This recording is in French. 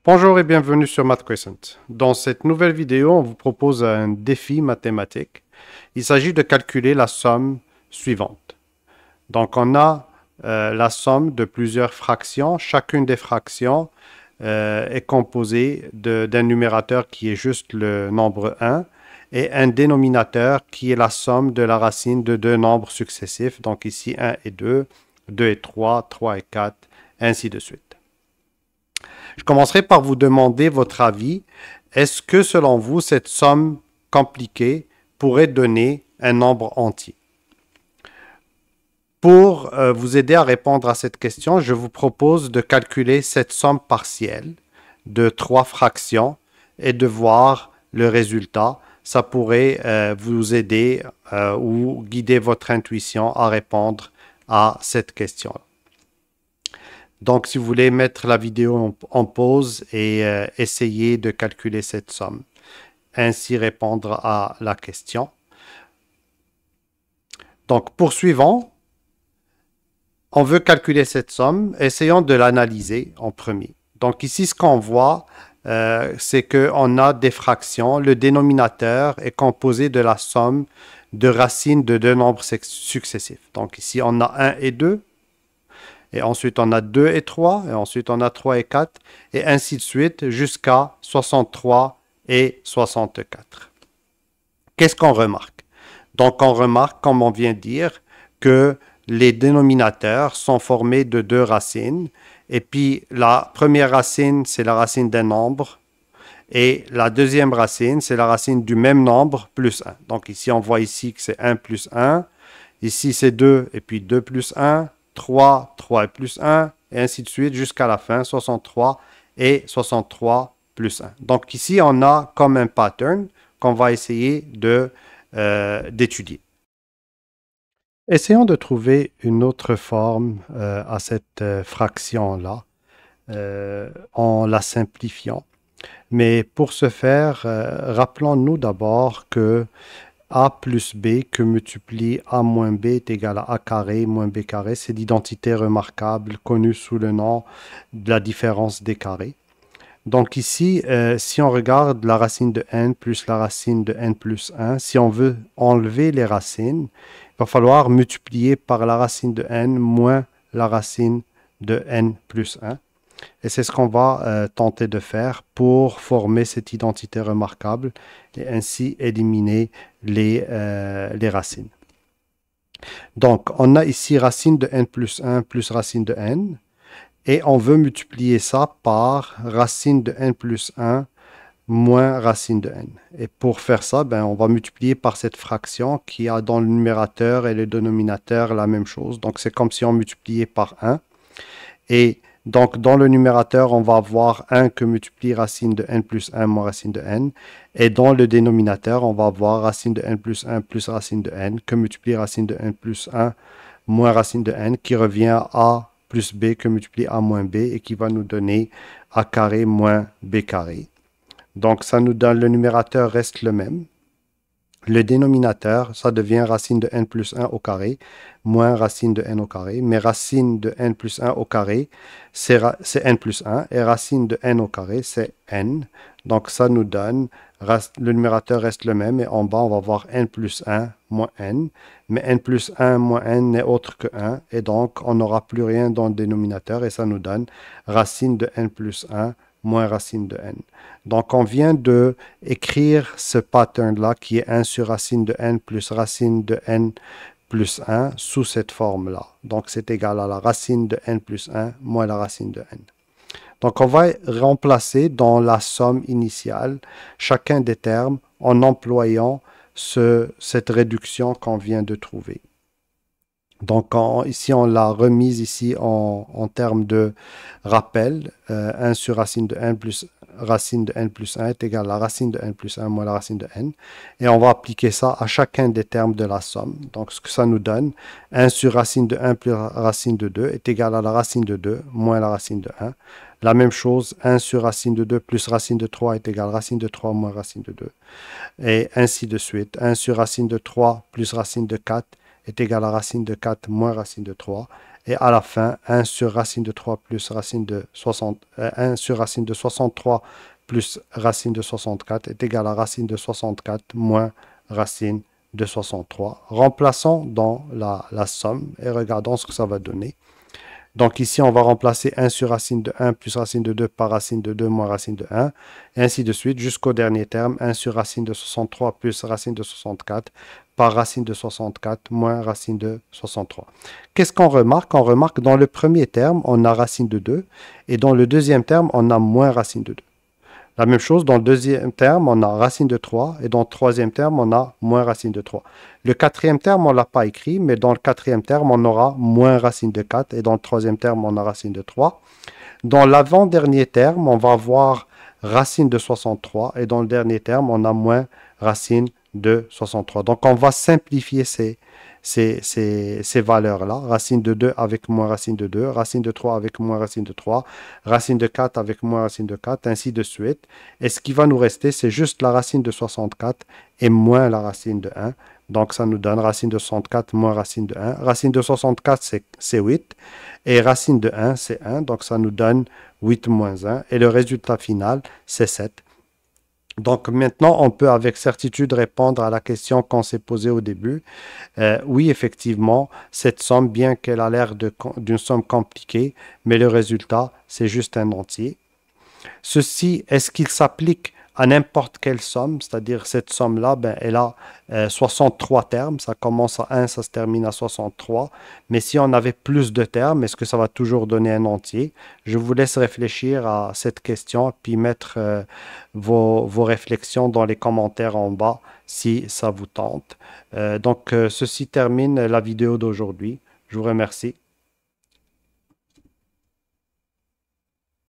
Bonjour et bienvenue sur MathCrescent. Dans cette nouvelle vidéo, on vous propose un défi mathématique. Il s'agit de calculer la somme suivante. Donc on a la somme de plusieurs fractions. Chacune des fractions est composée d'un numérateur qui est juste le nombre 1 et un dénominateur qui est la somme de la racine de deux nombres successifs. Donc ici 1 et 2, 2 et 3, 3 et 4, ainsi de suite. Je commencerai par vous demander votre avis. Est-ce que, selon vous, cette somme compliquée pourrait donner un nombre entier? Pour vous aider à répondre à cette question, je vous propose de calculer cette somme partielle de trois fractions et de voir le résultat. Ça pourrait vous aider ou guider votre intuition à répondre à cette question. Donc, si vous voulez mettre la vidéo en pause et essayer de calculer cette somme, ainsi répondre à la question. Donc, poursuivons. On veut calculer cette somme. Essayons de l'analyser en premier. Donc, ici, ce qu'on voit, c'est qu'on a des fractions. Le dénominateur est composé de la somme de racines de deux nombres successifs. Donc, ici, on a 1 et 2. Et ensuite, on a 2 et 3, et ensuite, on a 3 et 4, et ainsi de suite, jusqu'à 63 et 64. Qu'est-ce qu'on remarque? Donc, on remarque, comme on vient de dire, que les dénominateurs sont formés de deux racines, et puis la première racine, c'est la racine d'un nombre, et la deuxième racine, c'est la racine du même nombre plus 1. Donc, ici, on voit ici que c'est 1 plus 1, ici, c'est 2, et puis 2 plus 1, 3, 3 et plus 1, et ainsi de suite jusqu'à la fin, 63 et 63 plus 1. Donc ici, on a comme un pattern qu'on va essayer d'étudier. Essayons de trouver une autre forme à cette fraction-là en la simplifiant. Mais pour ce faire, rappelons-nous d'abord que a plus b que multiplie a moins b est égal à a carré moins b carré. C'est l'identité remarquable connue sous le nom de la différence des carrés. Donc ici, si on regarde la racine de n plus la racine de n plus 1, si on veut enlever les racines, il va falloir multiplier par la racine de n moins la racine de n plus 1. Et c'est ce qu'on va tenter de faire pour former cette identité remarquable et ainsi éliminer les racines. Donc, on a ici racine de n plus 1 plus racine de n. Et on veut multiplier ça par racine de n plus 1 moins racine de n. Et pour faire ça, on va multiplier par cette fraction qui a dans le numérateur et le dénominateur la même chose. Donc, c'est comme si on multipliait par 1. Et donc, dans le numérateur, on va avoir 1 que multiplie racine de n plus 1 moins racine de n. Et dans le dénominateur, on va avoir racine de n plus 1 plus racine de n que multiplie racine de n plus 1 moins racine de n qui revient à a plus b que multiplie a moins b et qui va nous donner a carré moins b carré. Donc, ça nous donne le numérateur reste le même. Le dénominateur, ça devient racine de n plus 1 au carré, moins racine de n au carré. Mais racine de n plus 1 au carré, c'est n plus 1. Et racine de n au carré, c'est n. Donc, ça nous donne, le numérateur reste le même. Et en bas, on va avoir n plus 1 moins n. Mais n plus 1 moins n n'est autre que 1. Et donc, on n'aura plus rien dans le dénominateur. Et ça nous donne racine de n plus 1 moins racine de n. Donc, on vient de écrire ce pattern-là qui est 1 sur racine de n plus racine de n plus 1 sous cette forme-là. Donc, c'est égal à la racine de n plus 1 moins la racine de n. Donc, on va remplacer dans la somme initiale chacun des termes en employant cette réduction qu'on vient de trouver. Donc, ici, on l'a remise ici en termes de rappel. 1 sur racine de n plus racine de n plus 1 est égal à la racine de n plus 1 moins la racine de n. Et on va appliquer ça à chacun des termes de la somme. Donc, ce que ça nous donne, 1 sur racine de 1 plus racine de 2 est égal à la racine de 2 moins la racine de 1. La même chose, 1 sur racine de 2 plus racine de 3 est égal à racine de 3 moins racine de 2. Et ainsi de suite. 1 sur racine de 3 plus racine de 4 est égal à racine de 4 moins racine de 3. Et à la fin, 1 sur racine de 3 plus racine de 60, 1 sur racine de 63 plus racine de 64 est égal à racine de 64 moins racine de 63. Remplaçons dans la somme et regardons ce que ça va donner. Donc ici, on va remplacer 1 sur racine de 1 plus racine de 2 par racine de 2 moins racine de 1, et ainsi de suite jusqu'au dernier terme, 1 sur racine de 63 plus racine de 64 par racine de 64 moins racine de 63. Qu'est-ce qu'on remarque? On remarque que dans le premier terme, on a racine de 2, et dans le deuxième terme, on a moins racine de 2. La même chose, dans le deuxième terme, on a racine de 3, et dans le troisième terme, on a moins racine de 3. Le quatrième terme, on ne l'a pas écrit, mais dans le quatrième terme, on aura moins racine de 4, et dans le troisième terme, on a racine de 3. Dans l'avant-dernier terme, on va avoir racine de 63, et dans le dernier terme, on a moins racine de 63. Donc, on va simplifier ces valeurs-là. Racine de 2 avec moins racine de 2, racine de 3 avec moins racine de 3, racine de 4 avec moins racine de 4, ainsi de suite. Et ce qui va nous rester, c'est juste la racine de 64 et moins la racine de 1. Donc, ça nous donne racine de 64 moins racine de 1. Racine de 64, c'est 8. Et racine de 1, c'est 1. Donc, ça nous donne 8 moins 1. Et le résultat final, c'est 7. Donc maintenant, on peut avec certitude répondre à la question qu'on s'est posée au début. Oui, effectivement, cette somme, bien qu'elle a l'air d'une somme compliquée, mais le résultat, c'est juste un entier. Ceci, est-ce qu'il s'applique à n'importe quelle somme? C'est-à-dire cette somme-là, ben, elle a 63 termes. Ça commence à 1, ça se termine à 63. Mais si on avait plus de termes, est-ce que ça va toujours donner un entier? Je vous laisse réfléchir à cette question, puis mettre vos réflexions dans les commentaires en bas si ça vous tente. Donc, ceci termine la vidéo d'aujourd'hui. Je vous remercie.